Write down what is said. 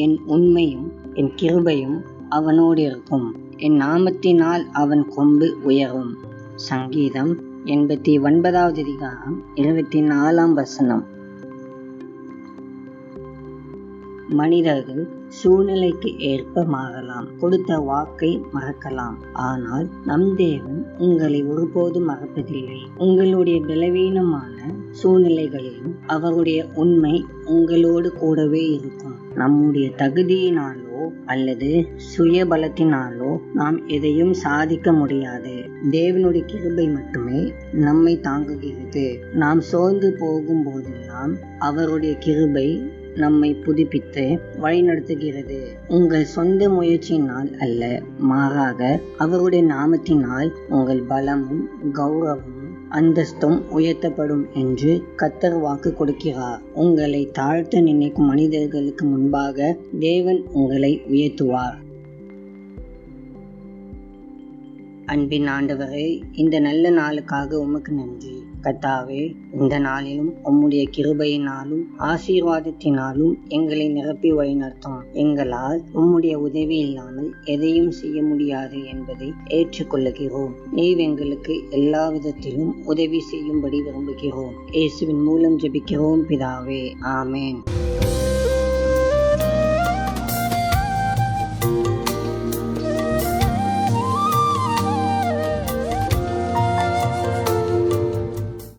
என் உண்மையும் என் கிருபையும் அவனோடு இருக்கும். என் நாமத்தினால் அவன் கொம்பு உயரும். சங்கீதம் 89 அதிகாரம் 24 மனிதர்கள் சூழ்நிலைக்கு ஏற்ப மாறலாம், கொடுத்த வாக்கை மறக்கலாம். ஆனால் நம் தேவன் உங்களை ஒருபோதும் மறப்பதில்லை. உங்களுடைய பலவீனமான சூழ்நிலைகளிலும் அவருடைய உண்மை உங்களோடு கூடவே இருக்கும். நம்முடைய தகுதியினாலோ அல்லது சுய பலத்தினாலோ நாம் எதையும் சாதிக்க முடியாது. தேவனுடைய கிருபை மட்டுமே நம்மை தாங்குகிறது. நாம் சோர்ந்து போகும் போதெல்லாம் அவருடைய கிருபை நம்மை புதுப்பித்து வழிநடத்துகிறது. உங்கள் சொந்த முயற்சியினால் அல்ல, மாறாக அவருடைய நாமத்தினால் உங்கள் பலமும் கௌரவமும் அந்தஸ்தும் உயர்த்தப்படும் என்று கர்த்தர் வாக்கு கொடுக்கிறார். உங்களை தாழ்த்த நினைக்கும் மனிதர்களுக்கு முன்பாக தேவன் உங்களை உயர்த்துவார். அன்பின் ஆண்டவரே, இந்த நல்ல நாளுக்காக உமக்கு நன்றி. கர்த்தாவே, இந்த நாளிலும் உம்முடைய கிருபையினாலும் ஆசீர்வாதத்தினாலும் எங்களை நிரப்பி வழிநடத்தும். எங்களால் உம்முடைய உதவி இல்லாமல் எதையும் செய்ய முடியாது என்பதை ஏற்றுக்கொள்ளுகிறோம். நீர் எங்களுக்கு எல்லா விதத்திலும் உதவி செய்யும்படி விரும்புகிறோம். இயேசுவின் மூலம் ஜெபிக்கிறோம் பிதாவே, ஆமேன்.